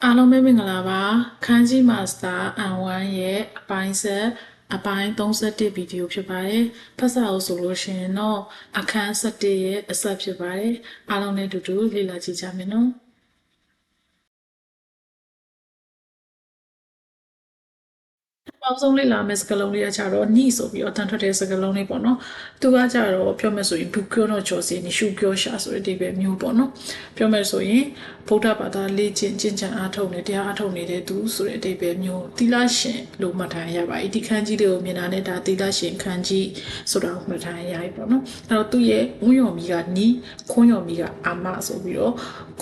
အားလုံးပဲမင်္ဂလာပါခန်းကြီးမာစတာအန်ဝမ်ရဲ့အပိုင်းဆက်အပိုင်း31ဗီဒီယိုဖြစ်ပါတယ်ဖတ်စာအုပ်ဆိုလို့ရှိရင်တော့အခန်း7ရဲ့အဆက်ဖြစ်ပါတယ်အားလုံးနဲ့အတူတူလေ့လာကြည့်ကြမယ်နော်အောင်ဆုံးလေးလာမယ့်စကားလုံးလေးကကြတော့ညဆိုပြီးတော့တန်ထွက်တဲ့စကားလုံးလေးပေါ့နော်သူကကြတော့ပြောမယ်ဆိုရင်ဒုကျောတော့ချော်စီနီရှုကျောရှာဆိုတဲ့အဓိပ္ပာယ်မျိုးပေါ့နော်ပြောမယ်ဆိုရင်ဗုဒ္ဓဘာသာလေ့ကျင့်ကျင့်ကြံအားထုတ်နေတရားအားထုတ်နေတဲ့သူဆိုတဲ့အဓိပ္ပာယ်မျိုးသီလရှင်လို့မှတ်ထားရပါဒီခန်းကြီးတွေကိုမြင်တာနဲ့ဒါသီလရှင်ခန်းကြီးဆိုတာကိုမှတ်ထားရပြီပေါ့နော်အဲ့တော့သူ့ရဲ့ဝန်းရော်မီကနီးခွန်းရော်မီကအာမဆိုပြီးတော့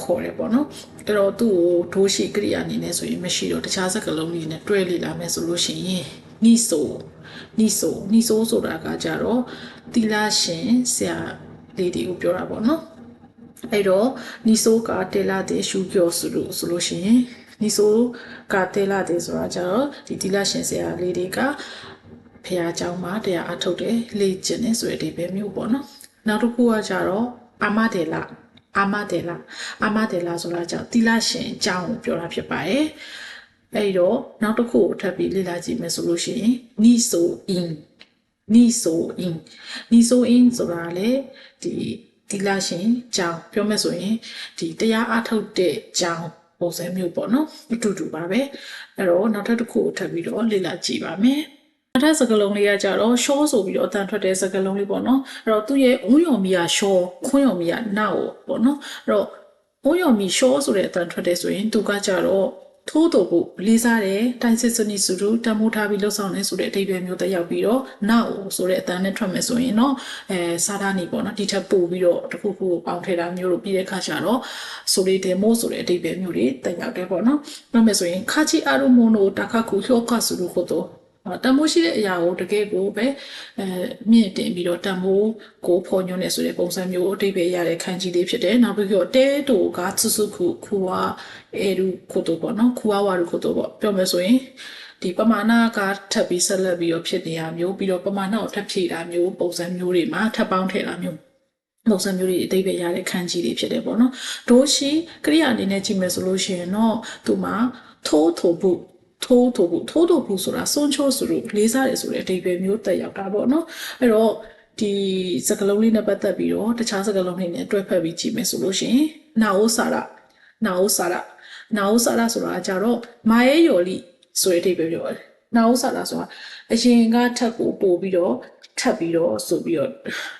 ခေါ်တယ်ပေါ့နော်အဲ့တော့သူ့ကိုဒိုးရှိကရိယာအနေနဲ့ဆိုရင်မရှိတော့တခြားစကားလုံးတွေနဲ့တွဲလေ့လာမယ်ဆိုလို့ရှိရင်နီဆိုဆိုတာကကြတော့သီလရှင်ဆရာလေးတွေကိုပြောတာပေါ့နော်အဲ့တော့နီဆိုကတေလာတဲ့ရှုကျော်ဆိုလို့ရှိရင်နီဆိုကတေလာတဲ့ဆိုတာကြတော့ဒီသီလရှင်ဆရာလေးတွေကဖះเจ้าမှာတရားအထုတ်တယ်လေ့ကျင့်တယ်ဆိုတဲ့အဓိပ္ပာယ်မျိုးပေါ့နော်နောက်တစ်ခုကကြတော့အာမတေလာဆိုတာကြောင့်သီလရှင်အကြောင်းကိုပြောတာဖြစ်ပါတယ်အဲ့တော့နောက်တစ်ခုကိုထပ်ပြီးလေ့လာကြည့်မယ်ဆိုလို့ရှိရင်နီဆိုအင်းဆိုတာလေဒီသီလရှင်ကြောင်းပြောမယ်ဆိုရင်ဒီတရားအထုတ်တဲ့ကြောင်းပုံစံမျိုးပေါ့နော်အတူတူပါပဲအဲ့တော့နောက်တစ်ခုကိုထပ်ပြီးတော့လေ့လာကြည့်ပါမယ်နောက်ထပ်စကားလုံးလေးကကြတော့ရှောဆိုပြီးတော့အတန်ထွက်တဲ့စကားလုံးလေးပေါ့နော်အဲ့တော့သူ့ရဲ့ဝန်းရော်မီကရှောခွန်းရော်မီကနောက်ပေါ့နော်အဲ့တော့ဝန်းရော်မီရှောဆိုတဲ့အတန်ထွက်တဲ့ဆိုရင်သူကကြတော့ထိုးတော်ဖို့လေးစားတယ်တိုင်းစစ်စနစ်စုတို့တမိုးထားပြီးလှုပ်ဆောင်နေဆိုတဲ့အဓိပ္ပာယ်မျိုးတက်ရောက်ပြီးတော့နောက်ဆိုတဲ့အတန်နဲ့ထွက်မယ်ဆိုရင်တော့စာသားနေပေါ့နော်ဒီထက်ပို့ပြီးတော့တခုခုပေါင်းထည့်တာမျိုးတို့ပြီးတဲ့အခါကျတော့ဆိုလေးတယ်မို့ဆိုတဲ့အဓိပ္ပာယ်မျိုးတွေတက်ရောက်တယ်ပေါ့နော်ပြောမယ်ဆိုရင်ခါချီအာရုံမွန်တို့တခါခုလျှော့ခဆိုလို့ခေါ်တော့တမိုးရှိတဲ့အရာကိုတကယ်ကိုပဲမြင့်တင်ပြီးတော့တမိုးကိုဖော်ညွှန်းနေဆိုတဲ့ပုံစံမျိုးအတိတ်ပဲရတဲ့ခန်းကြီးလေးဖြစ်တယ်နောက်ပြီးတော့တဲတူကစုစုခုဝါအဲရူခိုတိုပေါ့နော်ခုဝါဝါရူခိုတိုပေါ့ပြောမယ်ဆိုရင်ဒီပမာဏကထပ်ပြီးဆက်လက်ပြီးတော့ဖြစ်နေရမျိုးပြီးတော့ပမာဏကိုထပ်ဖြည့်တာမျိုးပုံစံမျိုးတွေမှာထပ်ပေါင်းထည့်တာမျိုးပုံစံမျိုးတွေအတိတ်ပဲရတဲ့ခန်းကြီးတွေဖြစ်တယ်ပေါ့နော်ဒိုးရှိကရိယာအနေနဲ့ကြည့်မယ်ဆိုလို့ရှိရင်တော့သူမှာထိုးဖို့ဆိုတာစွန့်ချိုးဆိုလို့လေးစားတယ်ဆိုတဲ့အဓိပ္ပာယ်မျိုးတက်ရောက်တာပေါ့နော်အဲ့တော့ဒီစကားလုံးလေးနဲ့ပတ်သက်ပြီးတော့တခြားစကားလုံးတွေနဲ့တွဲဖက်ပြီးကြည့်မယ်ဆိုလို့ရှိရင်နာအိုစာရာဆိုတာကြတော့မာရဲယော်လီဆိုတဲ့အဓိပ္ပာယ်ပြောတယ်နာအိုစာရာဆိုတာအရင်ကထပ်ကိုပို့ပြီးတော့ထပ်ပြီးတော့ဆိုပြီးတော့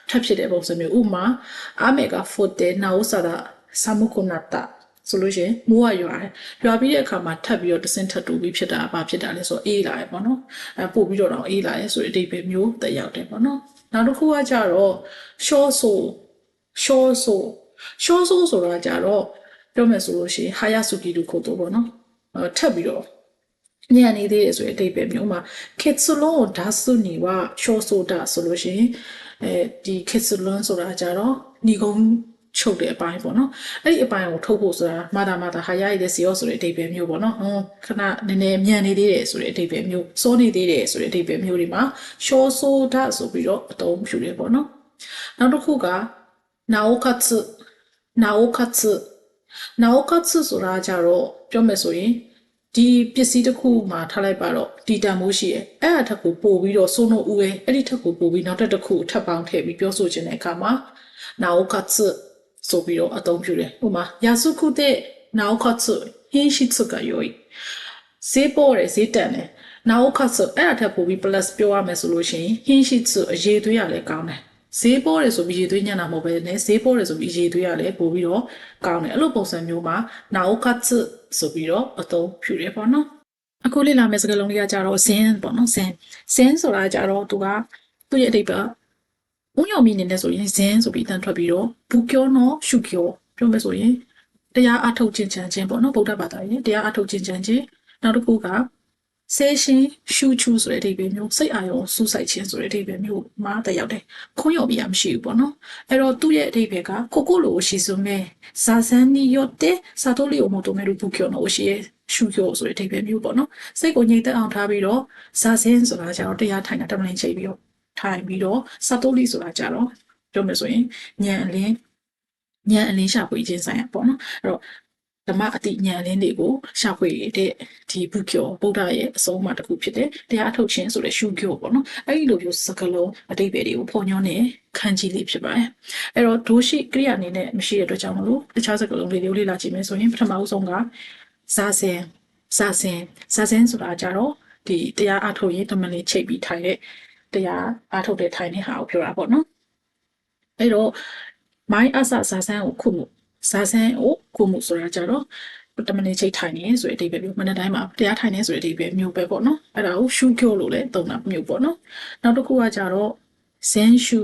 ထပ်ဖြစ်တဲ့ပုံစံမျိုးဥမာအမေကဖိုတေနာအိုစာရာဆာမုကိုနာတာဆိုလို့ရှိရင်မိုးကရွာပြီးတဲ့အခါမှာထပ်ပြီးတော့တစင်းထပ်တူပြီးဖြစ်တာဘာဖြစ်တာလဲဆိုတော့အေးလာရပေါ့နော်ပို့ပြီးတော့အေးလာရဲဆိုတဲ့အဓိပ္ပာယ်မျိုးတက်ရောက်တယ်ပေါ့နော်နောက်တစ်ခုကကြတော့ရှောဆိုတာကြတော့ပြောမယ်ဆိုလို့ရှိရင်ဟာယာဆူကီတို့ခေါ်တော့ပေါ့နော်ထပ်ပြီးတော့ညံနေသေးတယ်ဆိုတဲ့အဓိပ္ပာယ်မျိုးမှာခေတ်စလုံးကိုဓာတ်စုနေကရှောဆိုတာဆိုလို့ရှိရင်ဒီခေတ်စလုံးဆိုတာကြတော့ညီကုန်းချုပ်တဲ့အပိုင်းပေါ့နော်အဲ့ဒီအပိုင်းကိုထုတ်ဖို့ဆိုတာမာတာဟာရရတဲ့စီရောဆိုတဲ့အဓိပ္ပာယ်မျိုးပေါ့နော်ခဏနည်းနည်းမြန်နေသေးတယ်ဆိုတဲ့အဓိပ္ပာယ်မျိုးစောနေသေးတယ်ဆိုတဲ့အဓိပ္ပာယ်မျိုးတွေမှာရှောဆိုတာဆိုပြီးတော့အသုံးပြုတယ်ပေါ့နော်နောက်တစ်ခုကနာအိုကတ်ဆိုတာကြတော့ပြောမယ်ဆိုရင်ဒီပစ္စည်းတစ်ခုမှာထားလိုက်ပါတော့ဒီတန်မိုးရှိရဲ့အဲ့အထက်ကိုပို့ပြီးတော့စိုးနိုးဦးရဲ့အဲ့ဒီထက်ကိုပို့ပြီးနောက်တစ်ခုထပ်ပေါင်းထည့်ပြီးပြောဆိုခြင်းတဲ့အခါမှာနာအိုကတ်ဆိုပြီးတော့အသုံးပြုတယ်ဥပမာယာစုခုတဲ့နာအိုကတ်ဟင်းရှိစုကယောဈေးပေါ်တယ်ဈေးတန်တယ်နာအိုကတ်အဲ့အထက်ပို့ပြီး plus ပြောရမယ်ဆိုလို့ရှိရင်ဟင်းရှိစုအရေးသွေးရလဲကောင်းတယ်ဈေးပေါ်တယ်ဆိုပြီးရေသွေးညံ့တာမဟုတ်ပဲနဲ့ဈေးပေါ်တယ်ဆိုပြီးရေသွေးရလဲပို့ပြီးတော့ကောင်းတယ်အဲ့လိုပုံစံမျိုးမှာနာအိုကတ်ဆိုပြီးတော့အသုံးပြုတယ်ပေါ့နော်အခုလေ့လာမယ့်စကားလုံးလေးကကြတော့ဇင်းပေါ့နော်ဇင်းဆိုတာကြတော့သူ့ရဲ့အဓိပ္ပာယ်ဝန်းရော်မီအနေနဲ့ဆိုရင်ဇင်းဆိုပြီးတန်ထွက်ပြီးတော့ဘူကျောနော်ရှုကျောပြောမယ်ဆိုရင်တရားအထုတ်ခြင်းချမ်းခြင်းပေါ့နော်ဗုဒ္ဓဘာသာရဲ့တရားအထုတ်ခြင်းချမ်းခြင်းနောက်တစ်ခုကဆေးရှင်ရှူချူဆိုတဲ့အဓိပ္ပာယ်မျိုးစိတ်အာရုံစူးစိုက်ခြင်းဆိုတဲ့အဓိပ္ပာယ်မျိုးမှာတက်ရောက်တယ်ခွန်းရော်ပြီးမရှိဘူးပေါ့နော်အဲ့တော့သူ့ရဲ့အဓိပ္ပာယ်ကကိုလိုရှိစုံမဲ့ဇာဆန်နီယောတဲ့စာတိုလီယိုမိုတိုမဲလူဘူကျောနော်ရှိရဲ့ရှူကျောဆိုတဲ့အဓိပ္ပာယ်မျိုးပေါ့နော်စိတ်ကိုငြိမ်သက်အောင်ထားပြီးတော့ဇာဆင်းဆိုတာကျတော့တရားထိုင်တာတမလင်ချိန်ပြီးတော့ထိုင်ပြီးတော့စာတိုလီဆိုတာကြတော့ပြောမယ်ဆိုရင်ညံအလင်းရှာဖွေခြင်းဆိုင်ရာပေါ့နော်အဲ့တော့ ဓမ္မအတိညာဉ်လင်းတွေကိုရှာဖွေတဲ့ဒီဘုကျော်ဗုဒ္ဓရဲ့အဆုံးအမတစ်ခုဖြစ်တဲ့တရားထုတ်ခြင်းဆိုတဲ့ရှုကျော်ပေါ့နော်အဲ့ဒီလိုမျိုးစကားလုံးအတိတ်ပဲတွေကိုဖော်ညွှန်းနေခန်းကြီးလေးဖြစ်ပါတယ်အဲ့တော့ဒိုးရှိကရိယာအနေနဲ့မရှိတဲ့အတွက်ကြောင့်မလို့တခြားစကားလုံးလေးတွေကိုလေ့လာကြည့်မယ်ဆိုရင်ပထမအဆုံးကဇာစင်ဆိုတာကြတော့ဒီတရားအထုတ်ရင်တမန်လေးချိတ်ပြီးထိုင်တဲ့တရားအထုတ်တဲ့ထိုင်တဲ့ဟာကိုပြောတာပေါ့နော်အဲ့တော့မိုင်းအဆဇာဆန်းကိုခုမှုဇာဆန်းကိုခုမှုဆိုတာကြတော့တမန်လေးချိတ်ထိုင်နေဆိုတဲ့အဓိပ္ပာယ်မျိုးမနေ့တိုင်းမှာတရားထိုင်နေဆိုတဲ့အဓိပ္ပာယ်မျိုးပဲပေါ့နော်အဲ့ဒါကိုရှုကျော်လို့လည်းသုံးတာမျိုးပေါ့နော်နောက်တစ်ခုကကြတော့ဇန်ရှု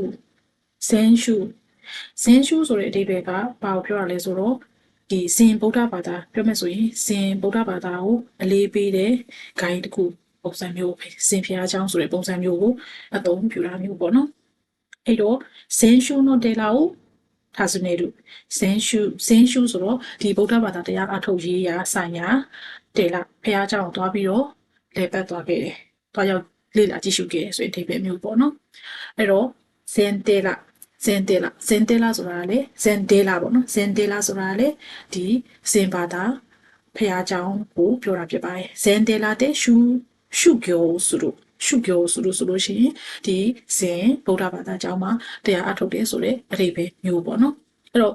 ဆိုတဲ့အဓိပ္ပာယ်ကဘာကိုပြောရလဲဆိုတော့ဒီဇင်ဗုဒ္ဓဘာသာပြောမယ်ဆိုရင်ဇင်ဗုဒ္ဓဘာသာကိုအလေးပေးတဲ့ဂိုင်းတစ်ခုပုံစံမျိုးဇင်ဖျားချောင်းဆိုတဲ့ပုံစံမျိုးကိုအသုံးပြုတာမျိုးပေါ့နော်အဲ့တော့ဇင်ရှုの寺を訪ねるဇင်ရှုဆိုတော့ဒီဗုဒ္ဓဘာသာတရားအထုတ်ရေးရာဆိုင်ရာတေလာဖျားချောင်းကိုသွားပြီးတော့လေပတ်သွားခဲ့တယ်။သွားရောက်လေ့လာကြည့်ရှုခဲ့ဆိုတဲ့အဓိပ္ပာယ်မျိုးပေါ့နော်အဲ့တော့ဇင်တေလာဆိုတာလေဇင်တေလာပေါ့နော်ဇင်တေလာဆိုတာလေဒီဇင်ဘာသာဖျားချောင်းကိုပြောတာဖြစ်ပါတယ်ဇင်တေလာတဲ့ရှုကျော်ဆိုလို့ဆိုလို့ရှိရင်ဒီဇင်ဗုဒ္ဓဘာသာကျောင်းမှာတရားအထုတ်တယ်ဆိုတဲ့အဓိပ္ပာယ်မျိုးပေါ့နော်အဲ့တော့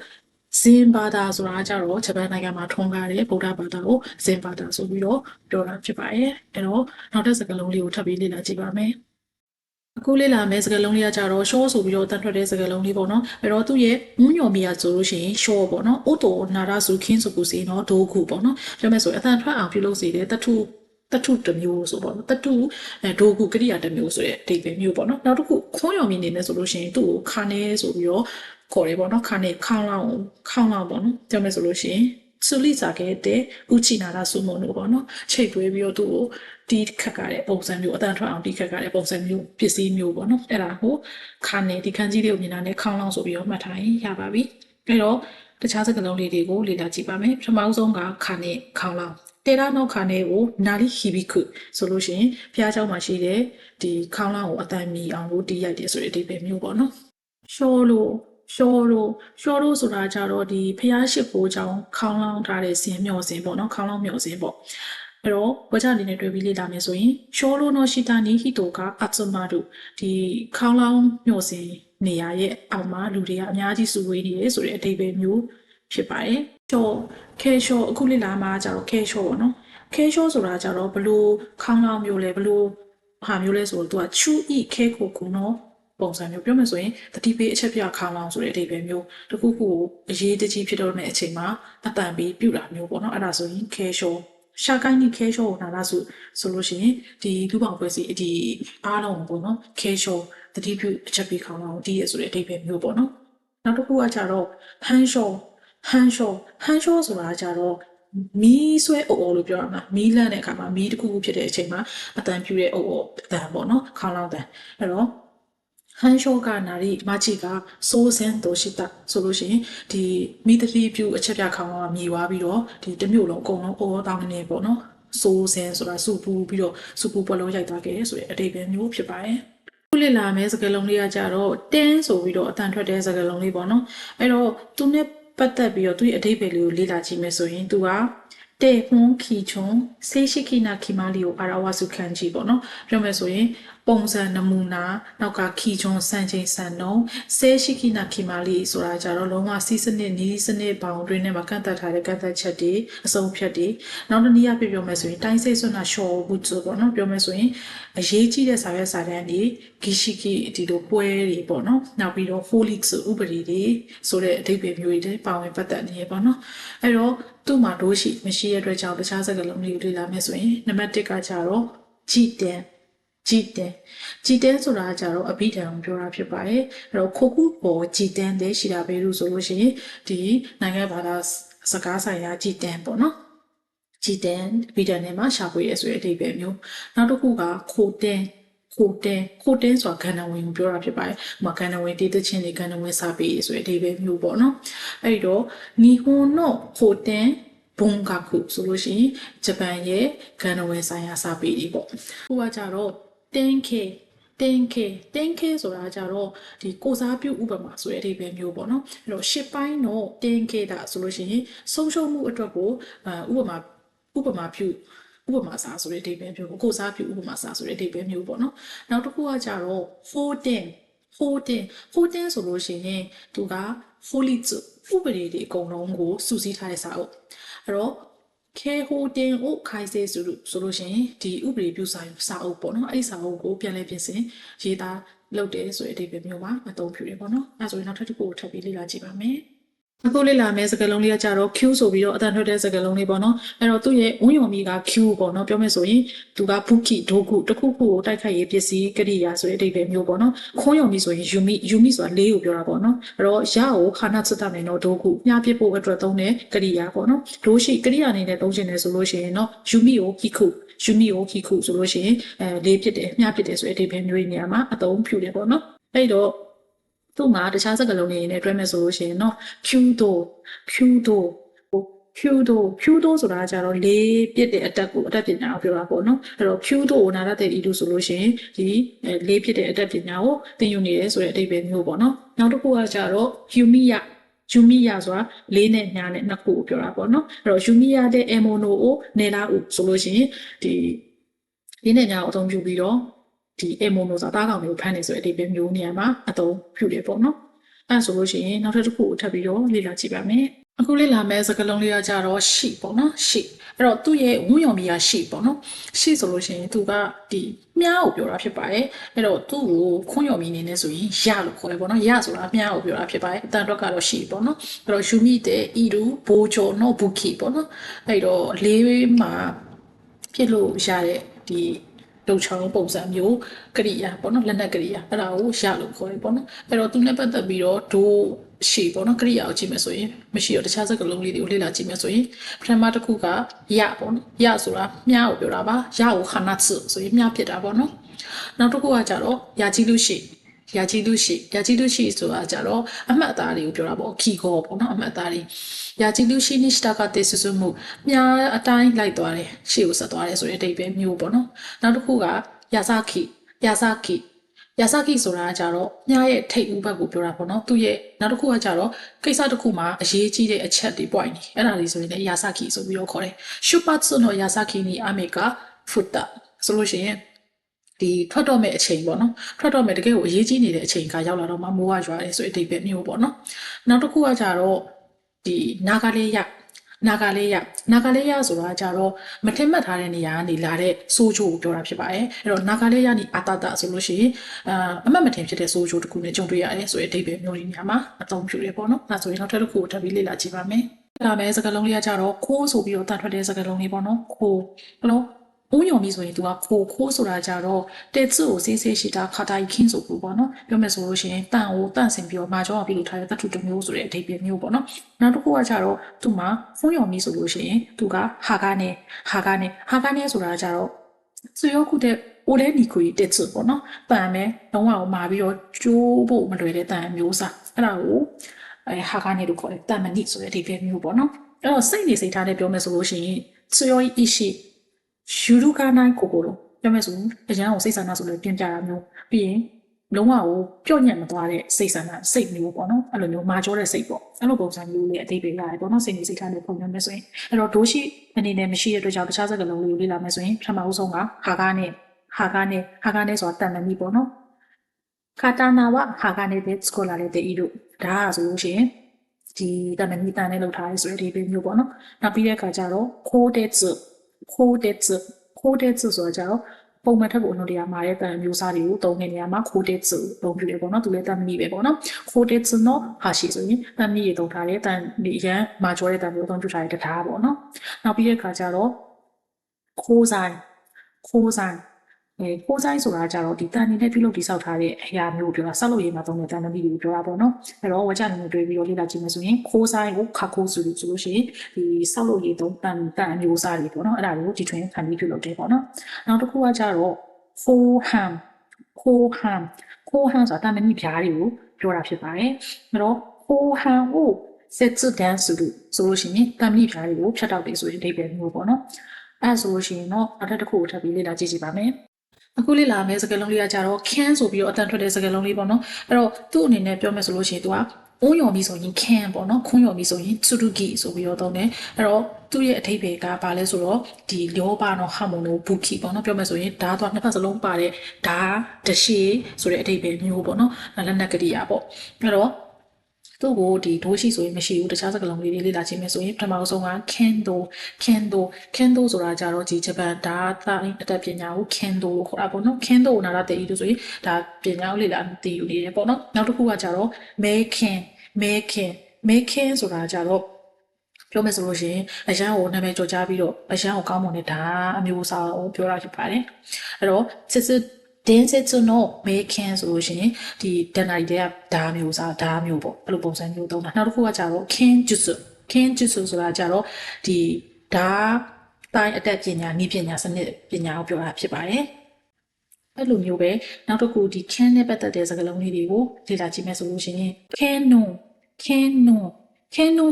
ဇင်ဘာသာဆိုတာကြတော့ဂျပန်နိုင်ငံမှာထွန်းကားတဲ့ဗုဒ္ဓဘာသာကိုဇင်ဘာသာဆိုပြီးတော့ပြောတာဖြစ်ပါတယ်အဲ့တော့နောက်တဲ့စကားလုံးလေးကိုထပ်ပြီးလေ့လာကြည့်ပါမယ်အခုလေ့လာမယ့်စကားလုံးလေးကကြတော့ short ဆိုပြီးတော့တန်ထွက်တဲ့စကားလုံးလေးပေါ့နော်အဲ့တော့သူ့ရဲ့မွညော်မီယာဆိုလို့ရှိရင် short ပေါ့နော်အိုတိုနာရစုခင်းစုကူစီနော်ဒိုခုပေါ့နော်ပြောမယ်ဆိုအတန်ထွက်အောင်ပြုလုပ်စေတဲ့တထုတစ်မျိုးဆိုပေါ့နော်တထုဒိုခုကရိယာတစ်မျိုးဆိုတဲ့အဓိပ္ပာယ်မျိုးပေါ့နော်နောက်တစ်ခုခွန်းရော်မီနေနဲ့ဆိုလို့ရှိရင်သူ့ကိုခါနေဆိုပြီးတော့ခေါ်တယ်ပေါ့နော်ခါနေခေါင်းလောင်းပေါ့နော်ပြောမယ်ဆိုလို့ရှိရင်စုလိစာခဲ့တဲ့ဥချိနာရစုမုံတို့ပေါ့နော်ချိတ်တွဲပြီးတော့သူ့ကိုတီးခတ်ကြတဲ့ပုံစံမျိုးအတန်ထွက်အောင်တီးခတ်ကြတဲ့ပုံစံမျိုးပစ္စည်းမျိုးပေါ့နော်အဲ့ဒါကိုခါနေဒီခန်းကြီးလေးကိုမြင်တာနဲ့ခေါင်းလောင်းဆိုပြီးတော့မှတ်ထားရင်ရပါပြီအဲ့တော့တခြားစကားလုံးလေးတွေကိုလေ့လာကြည့်ပါမယ်ပထမဆုံးကခါနေခေါင်းလောင်းတေရာနောခါနေကိုနာလီဟီဘီခုဆိုလို့ရှိရင်ဖျားเจ้าမှာရှိတဲ့ဒီခေါင်းလောင်းကိုအတန်မီအောင်ကိုတီးရိုက်တယ်ဆိုတဲ့အဓိပ္ပာယ်မျိုးပေါ့နော်ရှောလို့ဆိုတာကြတော့ဒီဖျားရှိခိုးကြောင်းခေါင်းလောင်းထားတဲ့ဇင်မျော်ဇင်ပေါ့နော်ခေါင်းလောင်းမျော်ဇင်ပေါ့အဲ့တော့ဝါကြအနေနဲ့တွေ့ပြီးလေ့လာမယ်ဆိုရင်ရှောလို့နော်ရှိတာနီဟီတိုကအtsumမာတို့ဒီခေါင်းလောင်းမျော်ဇင်နေရာရဲ့အောက်မှာလူတွေကအများကြီးစုဝေးနေတယ်ဆိုတဲ့အဓိပ္ပာယ်မျိုးဖြစ်ပါတယ်ခဲရှောအခုလေ့လာမှာကြတော့ခဲရှောပေါ့နော်ခဲရှောဆိုတာကြတော့ဘလို့ခေါင်းလောင်းမျိုးလဲဘလို့ဟာမျိုးလဲဆိုတော့သူကချူဤခဲခိုခုနော်ပုံစံမျိုးပြောမယ်ဆိုရင်တတိပေးအချက်ပြခေါင်းလောင်းဆိုတဲ့အဓိပ္ပာယ်မျိုးတခုခုအရေးတကြီးဖြစ်တော့တဲ့အချိန်မှာအတန်ပြီးပြုတာမျိုးပေါ့နော်အဲ့ဒါဆိုရင်ခဲရှောရှာကိုင်းနီခဲရှောကိုနာလာဆိုလို့ရှိရင်ဒီလူပောင်ပွဲစီဒီအားလုံးပေါ့နော်ခဲရှောတတိပြုအချက်ပြခေါင်းလောင်းတီးရဆိုတဲ့အဓိပ္ပာယ်မျိုးပေါ့နော်နောက်တစ်ခုကကြတော့ဟန်ရှောဆိုတာကြတော့မီးဆွဲအုပ်လို့ပြောရမှာမီးလန့်တဲ့အခါမှာမီးတစ်ခုခုဖြစ်တဲ့အချိန်မှာအတန်ပြူတဲ့အုပ်အတန်ပေါ့နော်ခေါင်းလောင်းတန်အဲ့တော့ဟန်ရှောကနာရီမချီကစိုးစန်းတော်ရှိတာဆိုလို့ရှိရင်ဒီမိတတိပြုအချက်ပြခေါင်းလောင်းကမြည်သွားပြီးတော့ဒီတစ်မျိုးလုံးအကုန်လုံးအော်တောင်းနေပေါ့နော်စိုးစန်းဆိုတာစုပူပြီးတော့စုပူပွဲလုံးရိုက်သွားခဲ့ဆိုတဲ့အဓိပ္ပာယ်မျိုးဖြစ်ပါတယ်ခုလေလာမယ့်စကားလုံးလေးကကြတော့တင်းဆိုပြီးတော့အတန်ထွက်တဲ့စကားလုံးလေးပေါ့နော်အဲ့တော့သူနဲ့ပတ်သက်ပြီးတော့သူ့ရဲ့အဓိပ္ပာယ်လေးကိုလေ့လာကြည့်မယ်ဆိုရင်သူကတေဟွန်ခီချွန်ဆေရှိခိနာခီမာလီကိုအာရဝစုခန်းကြီးပေါ့နော်ပြောမယ်ဆိုရင်ပုံစံနမူနာနောက်ကခီချွန်စံချိန်စံနှုန်းဆေရှိခိနာခီမာလီဆိုတာကြတော့လုံးဝစီးစနစ်နီးစနစ်ပေါင်းတွင်းထဲမှာကန့်သက်ထားတဲ့ကန့်သက်ချက်တွေအစုံဖြတ်တွေနောက်တစ်နည်းအားဖြင့်ပြောမယ်ဆိုရင်တိုင်းစိတ်ဆွနာရှော့ဘူးဆိုပေါ့နော်ပြောမယ်ဆိုရင်အရေးကြီးတဲ့စာရွက်စာတမ်းတွေဂီရှိကိဒီလိုပွဲတွေပေါ့နော်နောက်ပြီးတော့ folics ဥပဒေတွေဆိုတဲ့အဓိပ္ပာယ်မျိုးတွေပါဝင်ပတ်သက်နေရပေါ့နော်အဲ့တော့သူ့မှာဒိုးရှိမရှိတဲ့အတွက်ကြောင့်တခြားစကားလုံးတွေကိုလေ့လာမယ်ဆိုရင်နံပါတ်1ကကြတော့ကြည်တန်းဆိုတာကြတော့အဘိဓမ္မာပြောတာဖြစ်ပါတယ်အဲ့တော့ခိုခုပေါ်ကြည်တန်းတဲ့ရှိတာပဲလို့ဆိုလို့ရှိရင်ဒီနိုင်ငံဘာသာစကားဆိုင်ရာကြည်တန်းပေါ့နော်ကြည်တန်းအဘိဓမ္မာမှာရှာဖွေရဆိုတဲ့အဓိပ္ပာယ်မျိုးနောက်တစ်ခုကခိုတင်းဆိုတာခန္ဓာဝင်ကိုပြောတာဖြစ်ပါတယ်။ခန္ဓာဝင်တေးသချင်းတွေခန္ဓာဝင်စာပေဆိုတဲ့အဓိပ္ပာယ်မျိုးပေါ့နော်။အဲ့တော့နီဟွန်နောခိုတင်းဘုံကခုဆိုလို့ရှိရင်ဂျပန်ရဲ့ခန္ဓာဝင်ဆိုင်ရာစာပေတွေပေါ့။ဟိုကကြတော့တင်းခေ 10k ဆိုတာကြတော့ဒီကိုစားပြုဥပမာဆိုတဲ့အဓိပ္ပာယ်မျိုးပေါ့နော်အဲ့တော့ရှစ်ပိုင်းတော့ 10k တာဆိုလို့ရှိရင်ဆုံးရှုံးမှုအတွက်ကိုဥပမာပြုဥပမာစာဆိုတဲ့အဓိပ္ပာယ်မျိုးကိုစားပြုဥပမာစာဆိုတဲ့အဓိပ္ပာယ်မျိုးပေါ့နော်နောက်တစ်ခုကကြတော့14ဆိုလို့ရှိရင်သူက fully ဥပဒေတွေအကုန်လုံးကိုစုစည်းထားတဲ့စာအုပ်အဲ့တော့ခဲဟိုတင်အိုခိုင်စေဆိုလို့ရှိရင်ဒီဥပဒေပြုစာအုပ်ပေါ့နော်အဲ့ဒီစာအုပ်ကိုပြန်လည်ပြင်ဆင်ရေးသားလုပ်တယ်ဆိုတဲ့အဓိပ္ပာယ်မျိုးမှာအသုံးပြုတယ်ပေါ့နော်အဲ့ဆိုရင်နောက်ထပ်တစ်ခုကိုထပ်ပြီးလေ့လာကြည့်ပါမယ်အခုလေ့လာမယ့်စကားလုံးလေးကကြတော့ Q ဆိုပြီးတော့အတန်ထွက်တဲ့စကားလုံးလေးပေါ့နော်အဲ့တော့သူ့ရဲ့ဝန်းရုံမိက Q ပေါ့နော်ပြောမယ်ဆိုရင်သူကဘုခိဒိုကုတစ်ခုခုကိုတိုက်ခိုက်ရေးပစ္စည်းကရိယာဆိုတဲ့အဓိပ္ပာယ်မျိုးပေါ့နော်ခွန်းရုံမိဆိုရင်ယူမိဆိုတာလေးကိုပြောတာပေါ့နော်အဲ့တော့ရကိုခါနာစတမယ်နော်ဒိုကုညှပစ်ဖို့အတွက်သုံးတဲ့ကရိယာပေါ့နော်ဒိုရှိကရိယာအနေနဲ့သုံးချင်တယ်ဆိုလို့ရှိရင်တော့ယူမိကိုခိခုဆိုလို့ရှိရင်လေးဖြစ်တယ်ညှပစ်တယ်ဆိုတဲ့အဓိပ္ပာယ်မျိုးနေရာမှာအသုံးပြုတယ်ပေါ့နော်အဲ့တော့သူ့မှာတခြားစကားလုံးတွေနဲ့တွဲမယ်ဆိုလို့ရှိရင်တော့ Q ဆိုတာကြတော့လေးပြစ်တဲ့အတက်ပညာကိုပြောတာပေါ့နော်အဲ့တော့ Q ကိုနာရတဲ့ဤလို့ဆိုလို့ရှိရင်ဒီလေးပြစ်တဲ့အတက်ပညာကိုသင်ယူနေတယ်ဆိုတဲ့အဓိပ္ပာယ်မျိုးပေါ့နော်နောက်တစ်ခုကကြတော့ယူမိယဆိုတာလေးနဲ့ညာနဲ့နှစ်ခုကိုပြောတာပေါ့နော်အဲ့တော့ယူမိယတဲ့ emono ကိုနေလာဥဆိုလို့ရှိရင်ဒီလေးနဲ့ညာကိုအသုံးပြုပြီးတော့ဒီ emono ဆိုတာတားကောင်တွေကိုဖမ်းနေဆိုတဲ့အဓိပ္ပာယ်မျိုးနေရာမှာအသုံးပြုတယ်ပေါ့နော်အဲ့ဆိုလို့ရှိရင်နောက်တစ်ခုကိုထပ်ပြီးတော့လေ့လာကြည့်ပါမယ်အခုလေ့လာမယ့်စကားလုံးလေးကကြတော့ရှိပေါ့နော်ရှိအဲ့တော့သူ့ရဲ့ဝန်းရုံမီကရှိပေါ့နော်ရှိဆိုလို့ရှိရင်သူကဒီမြားကိုပြောတာဖြစ်ပါတယ်အဲ့တော့သူ့ကိုခွန်းရုံမီအနေနဲ့ဆိုရင်ရလို့ခေါ်တယ်ပေါ့နော်ရဆိုတာမြားကိုပြောတာဖြစ်ပါတယ်အတန်အတွက်ကတော့ရှိပေါ့နော်အဲ့တော့ယူမိတဲ့ဤလူဘိုချိုနောဘူခီပေါ့နော်အဲ့တော့လေးမှာဖြစ်လို့ရတဲ့ဒီလုံချောင်းပုံစံမျိုးကရိယာပေါ့နော်လက်နက်ကရိယာအဲ့ဒါကိုရလို့ခေါ်တယ်ပေါ့နော်အဲ့တော့သူနဲ့ပတ်သက်ပြီးတော့ဒိုရှိပေါ့နော်ကရိယာကိုကြည့်မယ်ဆိုရင်မရှိတော့တခြားစကားလုံးလေးတွေကိုလေ့လာကြည့်မယ်ဆိုရင်ပထမတစ်ခုကရပေါ့နော်ရဆိုတာမြားကိုပြောတာပါရကိုခဏစုဆိုရင်မြားဖြစ်တာပေါ့နော်နောက်တစ်ခုကကြတော့ယာကြီးလူရှိဆိုတာကြတော့အမှတ်အသားတွေကိုပြောတာပေါ့ခီခေါ်ပေါ့နော်အမှတ်အသားတွေယာကြီးလူရှိနိစတာကတေဆွမှုမြားအတိုင်းလိုက်သွားတယ်ရှေ့ကိုဆက်သွားတယ်ဆိုတဲ့အဓိပ္ပာယ်မျိုးပေါ့နော်နောက်တစ်ခုကယာစာခိဆိုတာကြတော့မြားရဲ့ထိတ်ဦးဘက်ကိုပြောတာပေါ့နော်သူ့ရဲ့နောက်တစ်ခုကကြတော့ကိစ္စတစ်ခုမှာအရေးကြီးတဲ့အချက်တွေ point နေအဲ့ဒါလေးဆိုရင်လည်းယာစာခိဆိုပြီးတော့ခေါ်တယ်ရှုပတ်စွန်တော့ယာစာခိနီအမေကဖုတာဆိုလို့ရှိရင်ဒီထွက်တော့မဲ့အချိန်ပေါ့နော်ထွက်တော့မဲ့တကယ်ကိုအရေးကြီးနေတဲ့အချိန်ကရောက်လာတော့မှမိုးကရွာတယ်ဆိုတဲ့အဓိပ္ပာယ်မျိုးပေါ့နော်နောက်တစ်ခုကကြတော့ဒီနာဂလေးရဆိုတာကြတော့မထင်မှတ်ထားတဲ့နေရာကနေလာတဲ့စိုးချိုးကိုပြောတာဖြစ်ပါတယ်အဲ့တော့နာဂလေးရနီအာတတဆိုလို့ရှိရင်အမှတ်မထင်ဖြစ်တဲ့စိုးချိုးတစ်ခုနဲ့ကြုံတွေ့ရတယ်ဆိုတဲ့အဓိပ္ပာယ်မျိုးတွေညမှာအသုံးပြုတယ်ပေါ့နော်ဒါဆိုရင်နောက်ထပ်တစ်ခုကိုထပ်ပြီးလေ့လာကြည့်ပါမယ်ဒါမဲ့စကားလုံးလေးကကြတော့ခိုးဆိုပြီးတော့တတ်ထွက်တဲ့စကားလုံးလေးပေါ့နော်ခိုးဘလို့ဦးယုံပြီဆိုရင်သူကခိုးဆိုတာကြတော့တဲ့သူ့ကိုစေးရှိတာခါတိုင်းခင်းဆိုဘူးပေါ့နော်ပြောမယ်ဆိုလို့ရှိရင်တန့်ကိုတန့်ဆင်ပြီးတော့မာကျောင်းကပြီးလို့ထားတဲ့တတ်ထုတစ်မျိုးဆိုတဲ့အဓိပ္ပာယ်မျိုးပေါ့နော်နောက်တစ်ခုကကြတော့သူ့မှာဖုံးယုံပြီဆိုလို့ရှိရင်သူကဟာကနေဆိုတာကြတော့စွရောခုတဲ့အိုလဲနီခွေတက်စုပေါ့နော်တန်မယ်လုံးဝကိုမာပြီးတော့ကျိုးဖို့မလွယ်တဲ့တန်မျိုးစားအဲ့ဒါကိုဟာကနေလို့ခေါ်တယ်တန်မနိဆိုတဲ့အဓိပ္ပာယ်မျိုးပေါ့နော်အဲ့တော့စိတ်နေစိတ်ထားနဲ့ပြောမယ်ဆိုလို့ရှိရင်စွရောဤရှိယူရုကနိုင်ကိုလိုပြောမယ်ဆိုအရန်ကိုစိတ်ဆန္ဒဆိုလို့ပြင်ပြတာမျိုးပြီးရင်လုံးဝကိုပြော့ညံ့မသွားတဲ့စိတ်ဆန္ဒစိတ်မျိုးပေါ့နော်အဲ့လိုမျိုးမာကျောတဲ့စိတ်ပေါ့အဲ့လိုပုံစံမျိုးလေးအသေးပေးရတယ်ပေါ့နော်စိတ်နေစိတ်ထားနဲ့ပုံပြမယ်ဆိုရင်အဲ့တော့ဒိုးရှိအနေနဲ့မရှိတဲ့အတွက်ကြောင့်တခြားစကားလုံးလေးကိုလေ့လာမယ်ဆိုရင်ပထမဦးဆုံးကဟာကနေဆိုတာတန်မဏိပေါ့နော်ခါတာနာဝဟာကနေတဲ့စကောလာလေးတဲ့ဤတို့ဒါဆိုလို့ရှိရင်ဒီတန်မဏိတန်နဲ့လောက်ထားရဲဆိုတဲ့ဒီမျိုးပေါ့နော်နောက်ပြီးတဲ့အခါကျတော့ခိုးတဲ့ဆိုကြတော့ပုံမှန်ထက်ကိုအနှုတ်တရားမှာတဲ့တန်မျိုးစားတွေကိုသုံးတဲ့နေရာမှာခိုးတဲ့ဆိုသုံးပြတယ်ပေါ့နော်သူလည်းတန်မဏိပဲပေါ့နော်ခိုးတဲ့နော်ဟာရှိဆိုရင်တန်မဏိရေသုံးထားတဲ့တန်ဒီရန်မာကျော်တဲ့တန်မျိုးသုံးပြထားတဲ့တရားပေါ့နော်နောက်ပြီးတဲ့အခါကျတော့ခိုးဆိုင်ဆိုတာကြတော့ဒီတန်နေတဲ့ပြုလုပ်တိဆောက်ထားတဲ့အရာမျိုးပြောတာဆောက်လုပ်ရေးမှာသုံးတဲ့တန်မဏိတွေကိုပြောတာပေါ့နော်အဲ့တော့ဝကြနေနဲ့တွေ့ပြီးတော့လေ့လာကြည့်မယ်ဆိုရင်ခိုးဆိုင်ကိုခါခိုးဆိုလို့ရှိရင်ဒီဆောက်လုပ်ရေးသုံးတန်အမျိုးစားတွေပေါ့နော်အဲ့ဒါတွေကိုဒီထွင်ခံပြီးပြုလုပ်တယ်ပေါ့နော်နောက်တစ်ခုကကြတော့ခိုးဟမ်ဆိုတာတန်မဏိပြားတွေကိုပြောတာဖြစ်ပါတယ်အဲ့တော့ခိုးဟမ်ကိုစစ်စစ်တန်းဆိုလို့ရှိရင်တန်မဏိပြားတွေကိုဖြတ်တောက်တယ်ဆိုရင်အဓိပ္ပာယ်မျိုးပေါ့နော်အဲ့ဆိုလို့ရှိရင်တော့နောက်တစ်ခုကိုထပ်ပြီးလေ့လာကြည့်ပါမယ် အခုလေးလာမယ်စကားလုံးလေးကကြတော့ can ဆိုပြီးတော့အတန်ထွက်တဲ့စကားလုံးလေးပေါ့နော်အဲ့တော့သူ့အနေနဲ့ပြောမယ်ဆိုလို့ရှိရင်သူကအုံးယော်မီဆိုရင် can ပေါ့နော်ခွန်းယော်မီဆိုရင် tsurugi ဆိုပြီးတော့သုံးတယ်အဲ့တော့သူ့ရဲ့အဓိပ္ပာယ်ကဘာလဲဆိုတော့ဒီလောဘနော်ဟာမိုနိုဘူကီပေါ့နော်ပြောမယ်ဆိုရင်ဓာတ်တော့နှစ်ဖက်စလုံးပါတဲ့ဓာတ်တရှိဆိုတဲ့အဓိပ္ပာယ်မျိုးပေါ့နော်လက်နက်ကရိယာပေါ့အဲ့တော့သူ့ကိုဒီဒိုးရှိဆိုရင်မရှိဘူးတခြားစကားလုံးလေးတွေလေ့လာကြည့်မယ်ဆိုရင်ပထမဆုံးက kendo ဆိုတာကြတော့ဒီဂျပန်ဓာတ်တိုင်းအတတ်ပညာကို kendo လို့ခေါ်တာပေါ့နော် kendo နာရတဲ့ဤလို့ဆိုရင်ဒါပညာကိုလေ့လာသိယူနေတယ်ပေါ့နော်နောက်တစ်ခုကကြတော့ making ဆိုတာကြတော့ပြောမယ်ဆိုလို့ရှိရင်အရန်ကိုနာမည်ကျော်ကြားပြီးတော့အရန်ကိုကောင်းမွန်တဲ့ဓာတ်အမျိုးအစားကိုပြောတာဖြစ်ပါတယ်အဲ့တော့densetsu no making ဆိုလို့ရှိရင်ဒီဒန်နာရီတွေကဓာတ်မျိုးစားဓာတ်မျိုးပေါ့အဲ့လိုပုံစံမျိုးသုံးတာနောက်တစ်ခုကကြတော့ kinjutsu ဆိုတာကြတော့ဒီဓာတ်တိုင်းအတတ်ပညာနည်းပညာစနစ်ပညာကိုပြောတာဖြစ်ပါတယ်အဲ့လိုမျိုးပဲနောက်တစ်ခုဒီ can နဲ့ပတ်သက်တဲ့စကားလုံးလေးတွေကိုလေ့လာကြည့်မယ်ဆိုလို့ရှိရင် can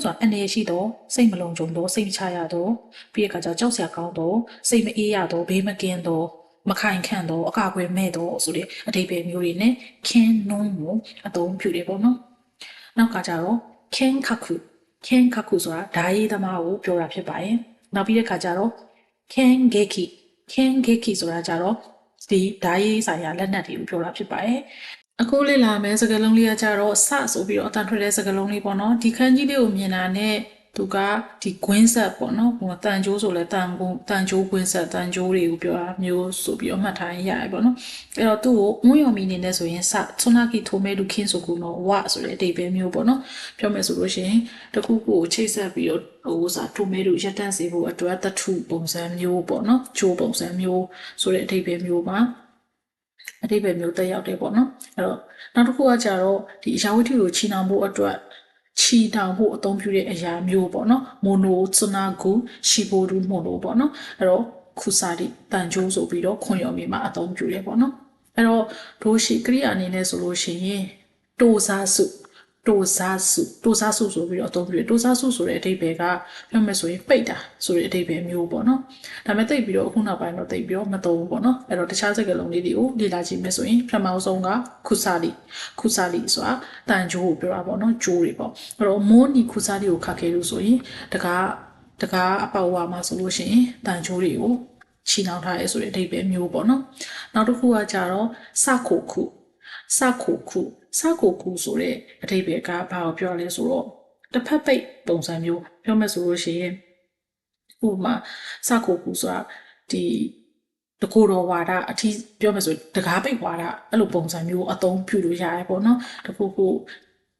ဆိုတာအနေရှိတော့စိတ်မလုံးကြုံတော့စိတ်မချရတော့ပြီးတဲ့အခါကျကြောက်စရာကောင်းတော့စိတ်မအေးရတော့ဘေးမကင်းတော့မခိုင်ခန့်တော့အကာအကွယ်မဲ့တော့ဆိုတဲ့အဓိပ္ပာယ်မျိုးတွေနဲ့ can ကိုအသုံးပြုတယ်ပေါ့နော်နောက်ကကြတော့ can kaku ဆိုတာဓာရေးသမားကိုပြောတာဖြစ်ပါတယ်နောက်ပြီးတဲ့အခါကျတော့ can geki ဆိုတာကြတော့ဒီဓာရေးဆိုင်ရာလက်နက်တွေကိုပြောတာဖြစ်ပါတယ်အခုလေ့လာမယ်စကားလုံးလေးကကြတော့စဆိုပြီးတော့အတန်ထွက်တဲ့စကားလုံးလေးပေါ့နော်ဒီခန်းကြီးလေးကိုမြင်တာနဲ့သူကဒီကွင်းဆက်ပေါ့နော်ဟိုတန်ကြိုးဆိုလဲတန်ကြိုးကွင်းဆက်တန်ကြိုးတွေကိုပြောတာမျိုးဆိုပြီးတော့မှတ်ထားရင်ရတယ်ပေါ့နော်အဲ့တော့သူ့ကိုမွန်းယော်မီနေနဲ့ဆိုရင်စဆွနာကီထိုမဲလူခင်းဆိုကူနော်ဝဆိုတဲ့အဓိပ္ပာယ်မျိုးပေါ့နော်ပြောမယ်ဆိုလို့ရှိရင်တခုခုကိုချိတ်ဆက်ပြီးတော့ဟိုစာထိုမဲလူရက်တန့်စေဖို့အတွက်တထုပုံစံမျိုးပေါ့နော်ချိုးပုံစံမျိုးဆိုတဲ့အဓိပ္ပာယ်မျိုးပါအဓိပ္ပာယ်မျိုးတက်ရောက်တယ်ပေါ့နော်အဲ့တော့နောက်တစ်ခုကကြတော့ဒီအရာဝတ္ထုကိုချီနှောင်ဖို့အတွက်ချီတောင်ဖို့အသုံးပြုတဲ့အရာမျိုးပေါ့နော်မိုနိုတနာဂူရှီဘိုဒူမိုနိုပေါ့နော်အဲ့တော့ခုစာတိတန်ကျိုးဆိုပြီးတော့ခွန်ရော်မီမှာအသုံးပြုတယ်ပေါ့နော်အဲ့တော့ဒိုးရှိကရိယာအနေနဲ့ဆိုလို့ရှိရင်တိုစားစုဆိုပြီးတော့အသုံးပြုတယ်တိုစားစုဆိုတဲ့အဓိပ္ပာယ်ကပြောမယ်ဆိုရင်ပိတ်တာဆိုတဲ့အဓိပ္ပာယ်မျိုးပေါ့နော်ဒါပေမဲ့တိတ်ပြီးတော့အခုနောက်ပိုင်းတော့တိတ်ပြီးတော့မသုံးဘူးပေါ့နော်အဲ့တော့တခြားစကားလုံးလေးတွေကိုလေ့လာကြည့်မယ်ဆိုရင်ပထမဆုံးကခုစာလီဆိုတာတန်ကြိုးကိုပြောတာပေါ့နော်ကြိုးတွေပေါ့အဲ့တော့မိုးနီခုစာလီကိုခတ်ခဲ့လို့ဆိုရင်တကားအပေါဝါမှာဆိုလို့ရှိရင်တန်ကြိုးတွေကိုချီနှောင်ထားရဲဆိုတဲ့အဓိပ္ပာယ်မျိုးပေါ့နော်နောက်တစ်ခုကကြတော့စခိုခုဆိုတဲ့အဓိပ္ပာယ်ကဘာကိုပြောလဲဆိုတော့တစ်ဖက်ပိတ်ပုံစံမျိုးပြောမယ်ဆိုလို့ရှိရင်ဥပမာစခိုခုဆိုတာဒီတကူတော်ဝါဒအထီးပြောမယ်ဆိုတကားပိတ်ဝါဒအဲ့လိုပုံစံမျိုးအသုံးပြုလို့ရတယ်ပေါ့နော်တခုခု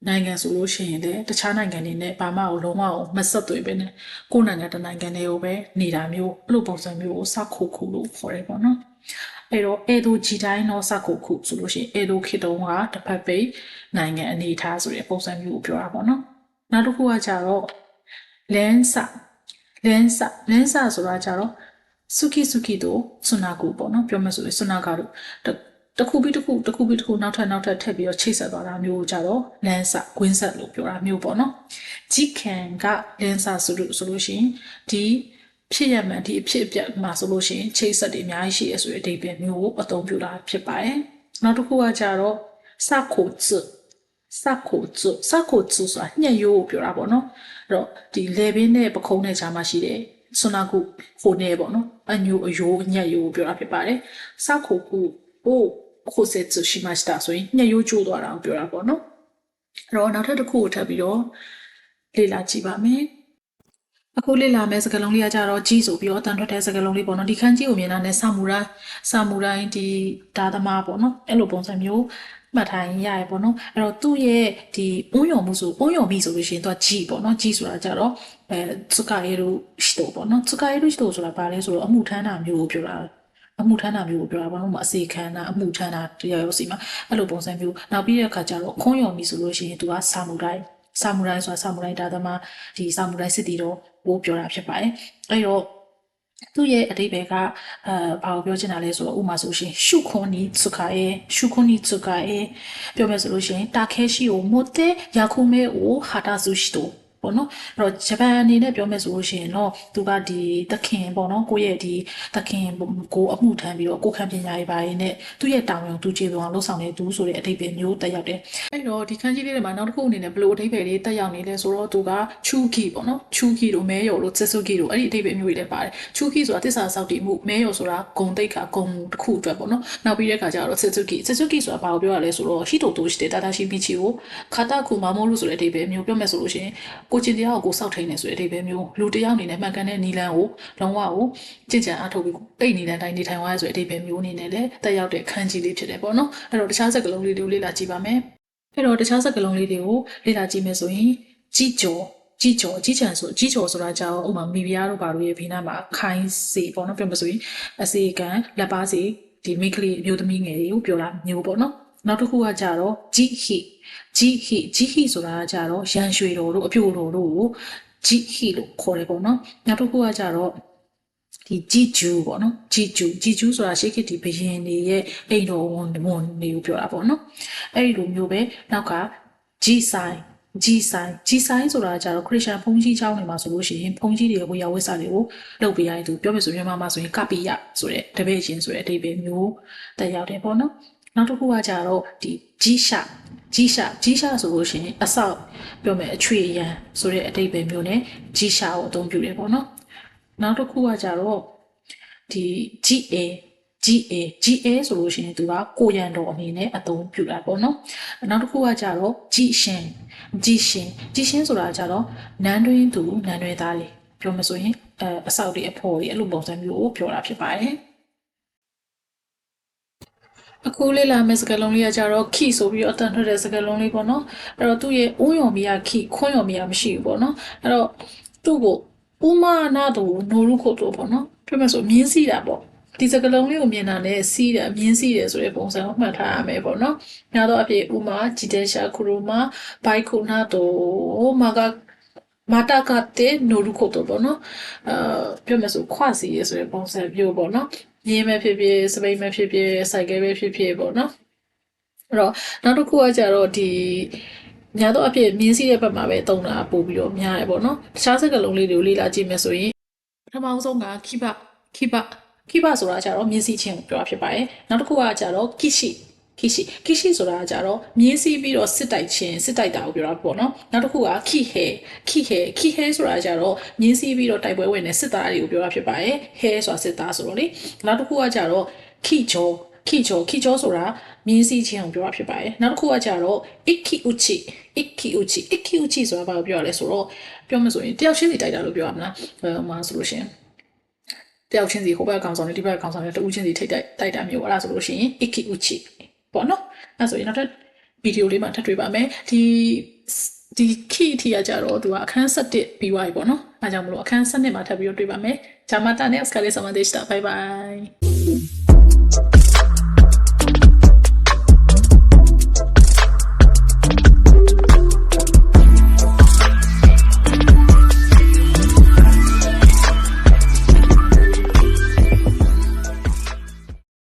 နိုင်ငံဆိုလို့ရှိရင်လည်းတခြားနိုင်ငံတွေနဲ့ဘာမှလုံးဝမဆက်သွယ်ပဲနဲ့ကိုယ်နိုင်ငံတစ်နိုင်ငံတွေကိုပဲနေတာမျိုးအဲ့လိုပုံစံမျိုးကိုစခိုခုလို့ခေါ်တယ်ပေါ့နော်အဲ့တော့အေဒိုဂျီတိုင်းတော့စခိုခုဆိုလို့ရှိရင်အေဒိုခေတုံးကတစ်ဖက်ပိတ်နိုင်ငံအနေထားဆိုတဲ့ပုံစံမျိုးကိုပြောတာပေါ့နော်နောက်တစ်ခုကကြတော့လန်းဆဆိုတာကြတော့suki တို့စွနာကူပေါ့နော်ပြောမယ်ဆိုရင်စွနာကာတို့တခုပြီးတခုနောက်ထပ်ထပ်ပြီးတော့ချိတ်ဆက်သွားတာမျိုးကိုကြတော့လန်းဆကွင်းဆက်လို့ပြောတာမျိုးပေါ့နော်ဂျီကန်ကလန်းဆဆိုလို့ရှိရင်ဒီဖြစ်ရမှန်ဒီအဖြစ်အပျက်မှာဆိုလို့ရှိရင်ချိတ်ဆက်တွေအများကြီးရှိရဆိုတဲ့အဓိပ္ပာယ်မျိုးကိုအသုံးပြုတာဖြစ်ပါတယ်နောက်တစ်ခုကကြတော့စခိုဆိုတာညှက်ရိုးကိုပြောတာပေါ့နော်အဲ့တော့ဒီလေဘင်းနဲ့ပခုံးနဲ့ကြားမှာရှိတဲ့စွနာကုခိုနေပေါ့နော်အညိုအယိုးညက်ရိုးကိုပြောတာဖြစ်ပါတယ်စခိုကုကိုခိုဆက်ချရှိမှာしたဆိုရင်ညက်ရိုးကျိုးသွားတာကိုပြောတာပေါ့နော်အဲ့တော့နောက်ထပ်တစ်ခုကိုထပ်ပြီးတော့လေ့လာကြည့်ပါမယ်အခုလေ့လာမယ့်စကားလုံးလေးကကြတော့ကြီးဆိုပြီးတော့တန်ထွက်တဲ့စကားလုံးလေးပေါ့နော်ဒီခန်းကြီးကိုမြင်တာနဲ့ဆာမူရိုင်းဒီဓာသမားပေါ့နော်အဲ့လိုပုံစံမျိုးမှတ်ထားရင်ရရပေါ့နော်အဲ့တော့သူ့ရဲ့ဒီအုံးယုံမှုဆိုလို့ရှိရင်သူကကြီးပေါ့နော်ကြီးဆိုတာကြတော့ツカエル人ပေါ့နော်ツカエル人ဆိုတာဘာလဲဆိုတော့အမှုထမ်းတာမျိုးကိုပြောတာဘာလို့မအစီခံတာအမှုထမ်းတာတရားရောစီမှာအဲ့လိုပုံစံမျိုးနောက်ပြီးတဲ့အခါကျတော့ခွန်းယုံပြီဆိုလို့ရှိရင်သူကဆာမူရိုင်းဆိုတာဆာမူရိုင်းဒါသမားဒီဆာမူရိုင်းစစ်တီတော့ကိုပြောတာဖြစ်ပါတယ်အဲ့တော့သူ့ရဲ့အဓိပ္ပာယ်ကဘာကိုပြောချင်တာလဲဆိုတော့ဥမာဆိုရှင်ရှုခွန်နီツカエပြောမယ်ဆိုလို့ရှိရင်တာခဲရှိကိုမိုတဲယာခုမဲကိုဟာတာဆူရှိတော့ ပေါ့နော်အဲ့တော့ဂျပန်အနေနဲ့ပြောမယ်ဆိုလို့ရှိရင်တော့သူကဒီသခင်ပေါ့နော်ကိုယ့်ရဲ့ဒီသခင်ကိုအမှုထမ်းပြီးတော့ကိုယ်ခံပညာရေးပါရေးနဲ့သူ့ရဲ့တာဝန်ကိုသူကျေပွန်အောင်လုပ်ဆောင်နေသူဆိုတဲ့အဓိပ္ပာယ်မျိုးတက်ရောက်တယ်အဲ့တော့ဒီခန်းကြီးလေးတွေမှာနောက်တစ်ခုအနေနဲ့ဘလို့အဓိပ္ပာယ်လေးတက်ရောက်နေလဲဆိုတော့သူကချူကီပေါ့နော်ချူကီတို့မဲယော်လို့စစ်စုကီတို့အဲ့ဒီအဓိပ္ပာယ်မျိုးတွေလည်းပါတယ်ချူကီဆိုတာတစ္ဆာစောက်တည်မှုမဲယော်ဆိုတာဂုံတိတ်ခါဂုံတစ်ခုအတွက်ပေါ့နော်နောက်ပြီးတဲ့ခါကျတော့စစ်စုကီဆိုတာဘာကိုပြောရလဲဆိုတော့ဟီတိုတိုရှိတဲ့တာတာရှိမိချီကိုခါတာခုမမိုးလို့ဆိုတဲ့အဓိပ္ပာယ်မျိုးပြောမယ်ဆိုလို့ရှိရင်ကိုကျင်တရားကိုစောက်ထိန်နေဆိုတဲ့အဓိပ္ပာယ်မျိုးလူတရားအနေနဲ့မှန်ကန်တဲ့နီလန်းကိုလုံးဝကိုကြင်ကြံအားထုတ်ပြီးတိတ်နေတဲ့တိုင်းနေထိုင်သွားရဆိုတဲ့အဓိပ္ပာယ်မျိုးအနေနဲ့လည်းတက်ရောက်တဲ့ခန်းကြီးလေးဖြစ်တယ်ပေါ့နော်အဲ့တော့တခြားစကားလုံးလေးတွေကိုလေ့လာကြည့်ပါမယ်အဲ့တော့တခြားစကားလုံးလေးတွေကိုလေ့လာကြည့်မယ်ဆိုရင်ကြီးကျော်ကြီးချော်ဆိုတာကြောင့်ဥမာမိဖုရားတို့ဘာလို့ရဲ့ဖိနာမှာခိုင်းစီပေါ့နော်ပြောမဆိုရင်အစီကံလက်ပါစီဒီမိကလေးအမျိုးသမီးငယ်တွေကိုပြောတာမျိုးပေါ့နော်နောက်တစ်ခုကကြတော့ဂျီဟီဆိုတာကကြတော့ရန်ရွှေတော်တို့အပြိုတော်တို့ကိုဂျီဟီလို့ခေါ်တယ်ပေါ့နော်နောက်တစ်ခုကကြတော့ဒီဂျီဂျူပေါ့နော်ဂျီဂျူဆိုတာရှေ့ခေတ်ဒီဘယင်တွေရဲ့အိမ်တော်ဝန်တွေကိုပြောတာပေါ့နော်အဲ့ဒီလိုမျိုးပဲနောက်ကဂျီဆိုင်ဆိုတာကြတော့ခရစ်ယာန်ဘုန်းကြီးကျောင်းတွေမှာဆိုလို့ရှိရင်ဘုန်းကြီးတွေရဲ့ဝေယဝိစာတွေကိုလုပ်ပေးရတဲ့သူပြောမယ်ဆိုမြန်မာမှာဆိုရင်ကပိယဆိုတဲ့တပည့်ချင်းဆိုတဲ့အဓိပ္ပာယ်မျိုးတက်ရောက်တယ်ပေါ့နော်နောက်တစ်ခုကကြတော့ဒီဂျီရှာဆိုလို့ရှိရင်အဆောက်ပြောမယ်အချွေရန်ဆိုတဲ့အဓိပ္ပာယ်မျိုးနဲ့ဂျီရှာကိုအသုံးပြုတယ်ပေါ့နော်နောက်တစ်ခုကကြတော့ဒီ GA ဆိုလို့ရှိရင်သူကကိုရန်တော်အနေနဲ့အသုံးပြုတာပေါ့နော်နောက်တစ်ခုကကြတော့ကြည်ရှင်ဆိုတာကြတော့နန်းတွင်းသူနန်းတွဲသားတွေပြောမဆိုရင်အဆောက်တွေအဖို့တွေအဲ့လိုပုံစံမျိုးကိုပြောတာဖြစ်ပါတယ်အခုလေးလာမယ့်စကားလုံးလေးကကြတော့ခီဆိုပြီးတော့အတန်ထွက်တဲ့စကားလုံးလေးပေါ့နော်အဲ့တော့သူ့ရဲ့ဥယျာဉ်မီယာခီခွန်းယျာဉ်မီယာမရှိဘူးပေါ့နော်အဲ့တော့သူ့ကိုဥမာနာတို့နိုရုခုတ်တို့ပေါ့နော်ပြောမဆိုမြင်းစီတာပေါ့ဒီစကလုံးလေးကိုမြင်တာနဲ့စီးတယ်မြင်းစီးတယ်ဆိုတဲ့ပုံစံကိုမှတ်ထားရမယ်ပေါ့နော်။နောက်တော့အဖြစ်ဥမာဂျီတဲရှာခရူမာဘိုက်ခုနာတော့မာတာကတဲ့နိုရုခုတော့ပေါ့နော်။ပြောမယ်ဆိုခွစီရဆိုတဲ့ပုံစံမျိုးပေါ့နော်။မြင်းပဲဖြစ်ဖြစ်စပိန်ပဲဖြစ်ဖြစ်စိုက်ကဲပဲဖြစ်ဖြစ်ပေါ့နော်။အဲ့တော့နောက်တစ်ခုကကြတော့ဒီညာတော့အဖြစ်မြင်းစီးတဲ့ဘက်မှာပဲတုံးတာပို့ပြီးတော့များတယ်ပေါ့နော်။တခြားစကားလုံးလေးတွေကိုလေ့လာကြည့်မယ်ဆိုရင်ပထမဆုံးကခိဘဆိုတာကြတော့မြင်းစီချင်းကိုပြောတာဖြစ်ပါတယ်နောက်တစ်ခုကကြတော့ကိရှိဆိုတာကြတော့မြင်းစီပြီးတော့စစ်တိုက်တာကိုပြောတာပေါ့နော်နောက်တစ်ခုကခိဟဲဆိုတာကြတော့မြင်းစီပြီးတော့တိုက်ပွဲဝင်တဲ့စစ်သားတွေကိုပြောတာဖြစ်ပါတယ်ဟဲဆိုတာစစ်သားဆိုတော့လေနောက်တစ်ခုကကြတော့ခိချောဆိုတာမြင်းစီချင်းကိုပြောတာဖြစ်ပါတယ်နောက်တစ်ခုကကြတော့ikki uchiဆိုတာဘာကိုပြောရလဲဆိုတော့ပြောမှဆိုရင်တယောက်ချင်းစီတိုက်တာလို့ပြောရမလားမှာဆိုလို့ရှိရင်တယောက်ချင်းစီဟိုဘက်ကောင်ဆောင်နဲ့ဒီဘက်ကောင်ဆောင်နဲ့တူးချင်းစီထိတိုက်တာမျိုးအဲ့ဒါဆိုလို့ရှိရင် ikki uchi ပေါ့နော်အဲ့ဆိုရင်နောက်ထပ်ဗီဒီယိုလေးမှာထပ်တွေ့ပါမယ်ဒီ key အထိကကြတော့သူကအခန်း7ပြီးသွားပြီပေါ့နော်အားကြောင့်မလို့အခန်း7မှာထပ်ပြီးတော့တွေ့ပါမယ်ဂျာမာတာနဲ့စကာလေးဆာမဒေးရှ်တာဘိုင်ဘိုင်